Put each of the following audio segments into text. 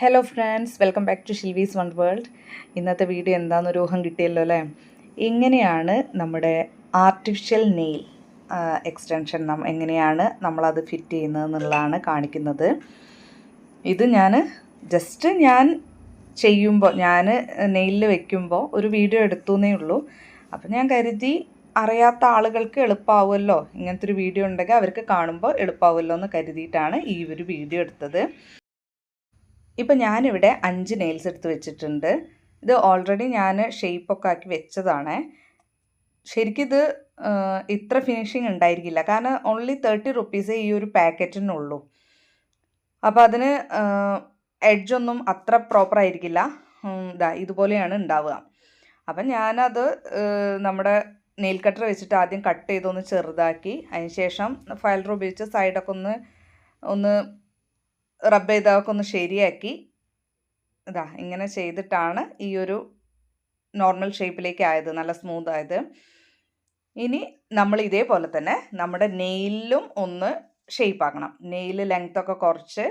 Hello friends, welcome back to ഷിൽവീസ് one world. ഇന്നത്തെ video എന്താണെന്നൊരു ഊഹം കിട്ടിയല്ലോ അല്ലേ? എങ്ങനെയാണ് നമ്മുടെ ആർട്ടിഫിഷ്യൽ നെയിൽ എക്സ്റ്റൻഷൻ എങ്ങനെയാണ് നമ്മളത് ഫിറ്റ് ചെയ്യുന്നത് എന്നുള്ളതാണ് കാണിക്കുന്നത്. ഇത് ഞാൻ ചെയ്യുമ്പോൾ നെയിലിൽ വെക്കുമ്പോൾ ഒരു വീഡിയോ എടുത്തുവെന്നേ ഉള്ളൂ. അപ്പം ഞാൻ കരുതി അറിയാത്ത ആളുകൾക്ക് എളുപ്പമാവുമല്ലോ, ഇങ്ങനത്തെ ഒരു വീഡിയോ ഉണ്ടെങ്കിൽ അവർക്ക് കാണുമ്പോൾ എളുപ്പമാവുമല്ലോ എന്ന് കരുതിയിട്ടാണ് ഈ ഒരു വീഡിയോ എടുത്തത്. ഇപ്പം ഞാനിവിടെ 5 നെയിൽസ് എടുത്ത് വെച്ചിട്ടുണ്ട്. ഇത് ഓൾറെഡി ഞാൻ ഷേപ്പൊക്കെ ആക്കി വെച്ചതാണ്. ശരിക്കിത് ഇത്ര ഫിനിഷിങ് ഉണ്ടായിരിക്കില്ല, കാരണം ഓൺലി 30 റുപ്പീസേ ഈ ഒരു പാക്കറ്റിനുള്ളൂ. അപ്പോൾ അതിന് എഡ്ജൊന്നും അത്ര പ്രോപ്പർ ആയിരിക്കില്ല. ഇതുപോലെയാണ് ഉണ്ടാവുക. അപ്പം ഞാനത് നമ്മുടെ നെയിൽ കട്ടർ വെച്ചിട്ട് ആദ്യം കട്ട് ചെയ്തൊന്ന് ചെറുതാക്കി, അതിന് ശേഷം ഫൈലർ ഉപയോഗിച്ച് സൈഡൊക്കെ ഒന്ന് റബ്ബ് ചെയ്തൊക്കെ ഒന്ന് ശരിയാക്കി ഇങ്ങനെ ചെയ്തിട്ടാണ് ഈ ഒരു നോർമൽ ഷേപ്പിലേക്ക് ആയത്, നല്ല സ്മൂത്ത് ആയത്. ഇനി നമ്മൾ ഇതേപോലെ തന്നെ നമ്മുടെ നെയിലും ഒന്ന് ഷേപ്പ് ആക്കണം. നെയിൽ ലെങ്ത്തൊക്കെ കുറച്ച്,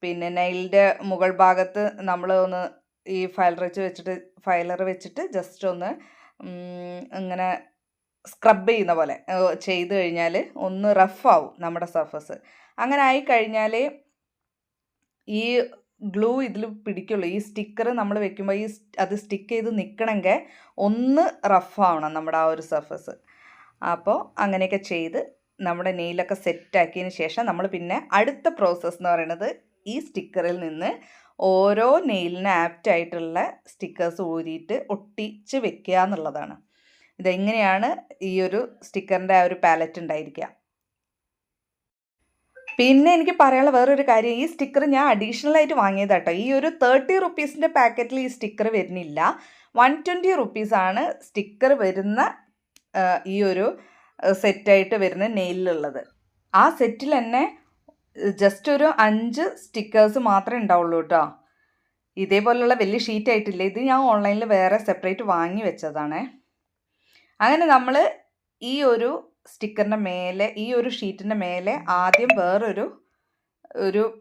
പിന്നെ നെയിലിൻ്റെ മുകൾ ഭാഗത്ത് നമ്മൾ ഒന്ന് ഈ ഫൈലർ വെച്ചിട്ട് ജസ്റ്റ് ഒന്ന് ഇങ്ങനെ സ്ക്രബ് ചെയ്യുന്ന പോലെ ചെയ്ത് കഴിഞ്ഞാൽ ഒന്ന് റഫാവും നമ്മുടെ സർഫസ്. അങ്ങനെ ആയിക്കഴിഞ്ഞാൽ ഈ ഗ്ലൂ ഇതിൽ പിടിക്കുള്ളൂ. ഈ സ്റ്റിക്കർ നമ്മൾ വെക്കുമ്പോൾ അത് സ്റ്റിക്ക് ചെയ്ത് നിൽക്കണമെങ്കിൽ ഒന്ന് റഫാവണം നമ്മുടെ ആ ഒരു സർഫസ്. അപ്പോൾ അങ്ങനെയൊക്കെ ചെയ്ത് നമ്മുടെ നെയിലൊക്കെ സെറ്റാക്കിയതിന് ശേഷം നമ്മൾ പിന്നെ അടുത്ത പ്രോസസ്സ് എന്ന് പറയുന്നത് ഈ സ്റ്റിക്കറിൽ നിന്ന് ഓരോ നെയിലിന് ആപ്റ്റായിട്ടുള്ള സ്റ്റിക്കേഴ്സ് ഊരിയിട്ട് ഒട്ടിച്ച് വെക്കുക എന്നുള്ളതാണ്. ഇതെങ്ങനെയാണ് ഈ ഒരു സ്റ്റിക്കറിൻ്റെ ആ ഒരു പാലറ്റ് ഉണ്ടായിരിക്കുക. പിന്നെ എനിക്ക് പറയാനുള്ള വേറൊരു കാര്യം, ഈ സ്റ്റിക്കർ ഞാൻ അഡീഷണലായിട്ട് വാങ്ങിയതാട്ടോ. ഈ ഒരു 30 റുപ്പീസിൻ്റെ പാക്കറ്റിൽ ഈ സ്റ്റിക്കർ വരുന്നില്ല. 120 റുപ്പീസാണ് സ്റ്റിക്കർ വരുന്ന ഈ ഒരു സെറ്റായിട്ട് വരുന്ന നെയിലുള്ളത്. ആ സെറ്റിൽ തന്നെ ജസ്റ്റ് ഒരു 5 സ്റ്റിക്കേഴ്സ് മാത്രമേ ഉണ്ടാവുള്ളൂ കേട്ടോ. ഇതേപോലെയുള്ള വലിയ ഷീറ്റ് ആയിട്ടില്ല. ഇത് ഞാൻ ഓൺലൈനിൽ വേറെ സെപ്പറേറ്റ് വാങ്ങി വെച്ചതാണ്. അങ്ങനെ നമ്മൾ ഈ ഒരു സ്റ്റിക്കറിൻ്റെ മേലെ, ഈ ഒരു ഷീറ്റിൻ്റെ മേലെ ആദ്യം വേറൊരു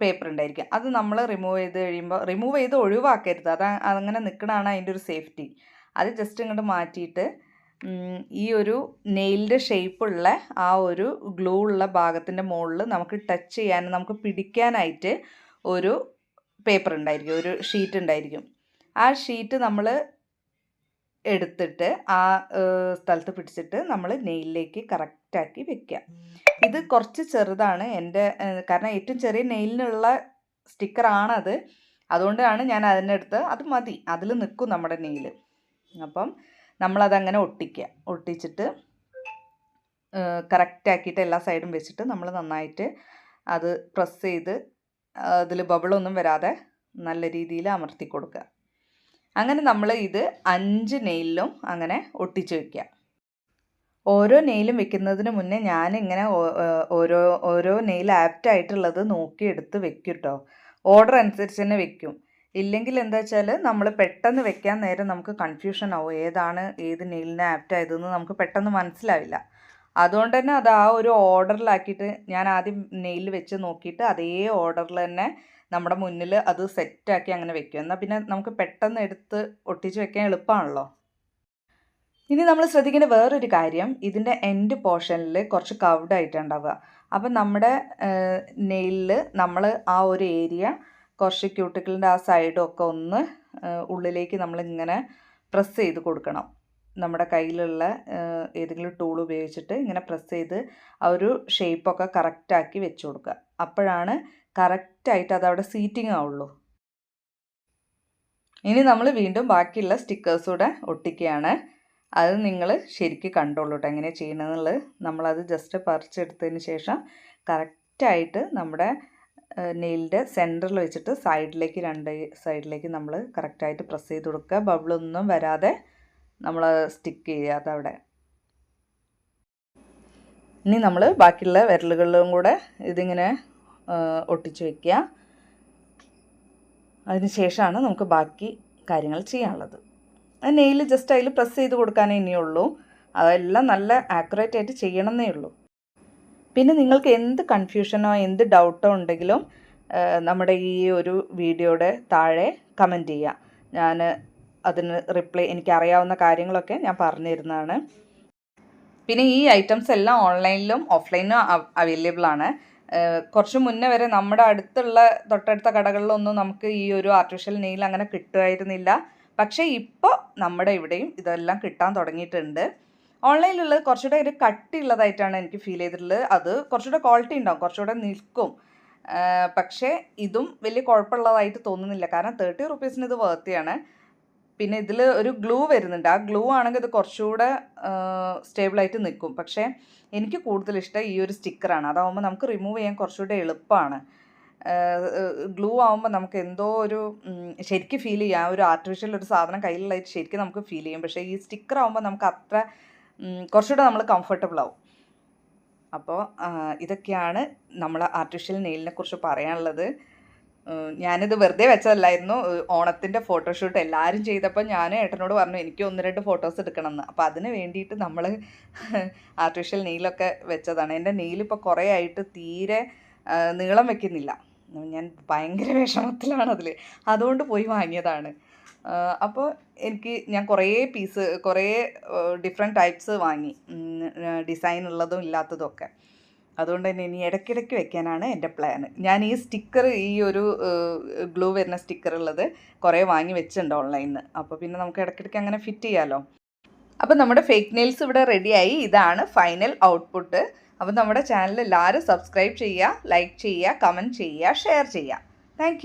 പേപ്പർ ഉണ്ടായിരിക്കും. അത് നമ്മൾ റിമൂവ് ചെയ്ത് ഒഴിവാക്കരുത്. അതങ്ങനെ നിൽക്കണതാണ് അതിൻ്റെ ഒരു സേഫ്റ്റി. അത് ജസ്റ്റ് ഇങ്ങോട്ട് മാറ്റിയിട്ട് ഈ ഒരു നെയിലിൻ്റെ ഷേപ്പുള്ള ആ ഒരു ഗ്ലൂ ഉള്ള ഭാഗത്തിൻ്റെ മുകളിൽ നമുക്ക് ടച്ച് ചെയ്യാനും നമുക്ക് പിടിക്കാനായിട്ട് ഒരു പേപ്പർ ഉണ്ടായിരിക്കും, ഒരു ഷീറ്റ് ഉണ്ടായിരിക്കും. ആ ഷീറ്റ് നമ്മൾ എടുത്തിട്ട് ആ സ്ഥലത്ത് പിടിച്ചിട്ട് നമ്മൾ നെയിലിലേക്ക് കറക്റ്റാക്കി വെക്കുക. ഇത് കുറച്ച് ചെറുതാണ് കാരണം ഏറ്റവും ചെറിയ നെയിലിനുള്ള സ്റ്റിക്കറാണത്. അതുകൊണ്ടാണ് ഞാൻ അതിനെടുത്ത് അത് മതി, അതിൽ നിൽക്കും നമ്മുടെ നെയിൽ. അപ്പം നമ്മളതങ്ങനെ ഒട്ടിച്ചിട്ട് കറക്റ്റാക്കിയിട്ട് എല്ലാ സൈഡും വെച്ചിട്ട് നമ്മൾ നന്നായിട്ട് അത് പ്രസ് ചെയ്ത് അതിൽ ബബിളൊന്നും വരാതെ നല്ല രീതിയിൽ അമർത്തി കൊടുക്കുക. അങ്ങനെ നമ്മൾ ഇത് 5 നെയിലും അങ്ങനെ ഒട്ടിച്ച് വയ്ക്കുക. ഓരോ നെയിലും വെക്കുന്നതിന് മുന്നേ ഞാനിങ്ങനെ ഓരോ നെയിൽ ആപ്റ്റായിട്ടുള്ളത് നോക്കിയെടുത്ത് വെക്കും കേട്ടോ. ഓർഡർ അനുസരിച്ച് തന്നെ വെക്കും. ഇല്ലെങ്കിൽ എന്താ വെച്ചാൽ നമ്മൾ പെട്ടെന്ന് വെക്കാൻ നേരം നമുക്ക് കൺഫ്യൂഷൻ ആവും, ഏത് നെയിലിന് ആപ്റ്റായതെന്ന് നമുക്ക് പെട്ടെന്ന് മനസ്സിലാവില്ല. അതുകൊണ്ട് തന്നെ അത് ആ ഒരു ഓർഡറിലാക്കിയിട്ട് ഞാൻ ആദ്യം നെയിൽ വെച്ച് നോക്കിയിട്ട് അതേ ഓർഡറിൽ തന്നെ നമ്മുടെ മുന്നിൽ അത് സെറ്റാക്കി അങ്ങനെ വെക്കും. എന്നാൽ പിന്നെ നമുക്ക് പെട്ടെന്ന് എടുത്ത് ഒട്ടിച്ച് വെക്കാൻ എളുപ്പമാണല്ലോ. ഇനി നമ്മൾ ശ്രദ്ധിക്കേണ്ട വേറൊരു കാര്യം, ഇതിൻ്റെ എൻഡ് പോർഷനിൽ കുറച്ച് കർവ്ഡ് ആയിട്ടുണ്ടാവുക. അപ്പം നമ്മുടെ നെയിലിൽ നമ്മൾ ആ ഒരു ഏരിയ കുറച്ച് ക്യൂട്ടിക്കിളിൻ്റെ ആ സൈഡും ഒക്കെ ഒന്ന് ഉള്ളിലേക്ക് നമ്മളിങ്ങനെ പ്രസ് ചെയ്ത് കൊടുക്കണം. നമ്മുടെ കയ്യിലുള്ള ഏതെങ്കിലും ടൂൾ ഉപയോഗിച്ചിട്ട് ഇങ്ങനെ പ്രസ് ചെയ്ത് ആ ഒരു ഷേപ്പൊക്കെ കറക്റ്റാക്കി വെച്ച് കൊടുക്കുക. അപ്പോഴാണ് കറക്റ്റായിട്ട് അതവിടെ സീറ്റിംഗ് ആവുള്ളൂ. ഇനി നമ്മൾ വീണ്ടും ബാക്കിയുള്ള സ്റ്റിക്കേഴ്സൂടെ ഒട്ടിക്കുകയാണ്. അത് നിങ്ങൾ ശരിക്കും കണ്ടോളൂ കേട്ടോ എങ്ങനെ ചെയ്യണമെന്നുള്ളത്. നമ്മളത് ജസ്റ്റ് പറിച്ചെടുത്തതിന് ശേഷം കറക്റ്റായിട്ട് നമ്മുടെ നെയിലിൻ്റെ സെൻറ്ററിൽ വെച്ചിട്ട് രണ്ട് സൈഡിലേക്ക് നമ്മൾ കറക്റ്റായിട്ട് പ്രസ് ചെയ്ത് കൊടുക്കുക. ബബിളൊന്നും വരാതെ നമ്മൾ സ്റ്റിക്ക് ചെയ്യാതെ അവിടെ. ഇനി നമ്മൾ ബാക്കിയുള്ള വിരലുകളിലും കൂടെ ഇതിങ്ങനെ ഒട്ടിച്ച് വയ്ക്കുക. അതിന് ശേഷമാണ് നമുക്ക് ബാക്കി കാര്യങ്ങൾ ചെയ്യാനുള്ളത്. നെയിൽ ജസ്റ്റ് അതിൽ പ്രസ് ചെയ്ത് കൊടുക്കാനേ ഇനിയുള്ളൂ. അതെല്ലാം നല്ല ആക്യുറേറ്റ് ആയിട്ട് ചെയ്യണമെന്നേ ഉള്ളൂ. പിന്നെ നിങ്ങൾക്ക് എന്ത് കൺഫ്യൂഷനോ എന്ത് ഡൗട്ടോ ഉണ്ടെങ്കിലും നമ്മുടെ ഈ ഒരു വീഡിയോയുടെ താഴെ കമൻറ്റ് ചെയ്യുക. ഞാൻ അതിന് റിപ്ലൈ, എനിക്കറിയാവുന്ന കാര്യങ്ങളൊക്കെ ഞാൻ പറഞ്ഞു തരുന്നതാണ്. പിന്നെ ഈ ഐറ്റംസ് എല്ലാം ഓൺലൈനിലും ഓഫ്ലൈനിലും അവൈലബിൾ ആണ്. കുറച്ച് മുന്നേ വരെ നമ്മുടെ തൊട്ടടുത്ത കടകളിലൊന്നും നമുക്ക് ഈ ഒരു ആർട്ടിഫിഷ്യൽ നെയിൽ അങ്ങനെ കിട്ടുമായിരുന്നില്ല. പക്ഷേ ഇപ്പോൾ നമ്മുടെ ഇവിടെയും ഇതെല്ലാം കിട്ടാൻ തുടങ്ങിയിട്ടുണ്ട്. ഓൺലൈനിലുള്ളത് കുറച്ചുകൂടെ ഒരു കട്ടിയുള്ളതായിട്ടാണ് എനിക്ക് ഫീൽ ചെയ്തിട്ടുള്ളത്. അത് കുറച്ചുകൂടെ ക്വാളിറ്റി ഉണ്ടാവും, കുറച്ചുകൂടെ നിൽക്കും. പക്ഷേ ഇതും വലിയ കുഴപ്പമുള്ളതായിട്ട് തോന്നുന്നില്ല. കാരണം 30 റുപ്പീസിന് ഇത് വർത്തിയാണ്. പിന്നെ ഇതിൽ ഒരു ഗ്ലൂ വരുന്നുണ്ട്. ആ ഗ്ലൂ ആണെങ്കിൽ ഇത് കുറച്ചുകൂടെ സ്റ്റേബിളായിട്ട് നിൽക്കും. പക്ഷേ എനിക്ക് കൂടുതൽ ഇഷ്ടം ഈ ഒരു സ്റ്റിക്കറാണ്. അതാവുമ്പോൾ നമുക്ക് റിമൂവ് ചെയ്യാൻ കുറച്ചുകൂടെ എളുപ്പമാണ്. ഗ്ലൂ ആവുമ്പോൾ നമുക്ക് എന്തോ ഒരു ശരിക്കും ഫീൽ ചെയ്യും. ആ ഒരു ആർട്ടിഫിഷ്യൽ ഒരു സാധനം കയ്യിലുള്ളതായിട്ട് ശരിക്കും നമുക്ക് ഫീൽ ചെയ്യും. പക്ഷേ ഈ സ്റ്റിക്കർ ആവുമ്പോൾ നമുക്ക് അത്ര കുറച്ചുകൂടെ നമ്മൾ കംഫർട്ടബിൾ ആവും. അപ്പോൾ ഇതൊക്കെയാണ് നമ്മൾ ആർട്ടിഫിഷ്യൽ നെയിലിനെ കുറിച്ച് പറയാനുള്ളത്. ഞാനിത് വെറുതെ വെച്ചതല്ലായിരുന്നു. ഓണത്തിൻ്റെ ഫോട്ടോഷൂട്ട് എല്ലാവരും ചെയ്തപ്പോൾ ഞാൻ ഏട്ടനോട് പറഞ്ഞു എനിക്ക് 1-2 ഫോട്ടോസ് എടുക്കണമെന്ന്. അപ്പോൾ അതിന് വേണ്ടിയിട്ട് നമ്മൾ ആർട്ടിഫിഷ്യൽ നെയിലൊക്കെ വെച്ചതാണ്. എൻ്റെ നെയിലിപ്പോൾ കുറേ ആയിട്ട് തീരെ നീളം വെക്കുന്നില്ല. ഞാൻ ഭയങ്കര വിഷമത്തിലാണ് അതിൽ. അതുകൊണ്ട് പോയി വാങ്ങിയതാണ്. അപ്പോൾ ഞാൻ കുറേ ഡിഫറെൻറ്റ് ടൈപ്സ് വാങ്ങി, ഡിസൈൻ ഉള്ളതും ഇല്ലാത്തതും ഒക്കെ. അതുകൊണ്ട് തന്നെ ഇനി ഇടയ്ക്കിടയ്ക്ക് വെക്കാനാണ് എൻ്റെ പ്ലാൻ. ഞാൻ ഈ സ്റ്റിക്കർ, ഈ ഒരു ഗ്ലൂ വരുന്ന സ്റ്റിക്കർ ഉള്ളത് കുറേ വാങ്ങി വെച്ചിട്ടുണ്ട് ഓൺലൈനിൽ നിന്ന്. അപ്പോൾ പിന്നെ നമുക്ക് ഇടയ്ക്കിടയ്ക്ക് അങ്ങനെ ഫിറ്റ് ചെയ്യാമല്ലോ. അപ്പോൾ നമ്മുടെ ഫേക്ക് നെയിൽസ് ഇവിടെ റെഡിയായി. ഇതാണ് ഫൈനൽ ഔട്ട്പുട്ട്. അപ്പോൾ നമ്മുടെ ചാനൽ എല്ലാവരും സബ്സ്ക്രൈബ് ചെയ്യുക, ലൈക്ക് ചെയ്യുക, കമൻറ്റ് ചെയ്യുക, ഷെയർ ചെയ്യുക. താങ്ക്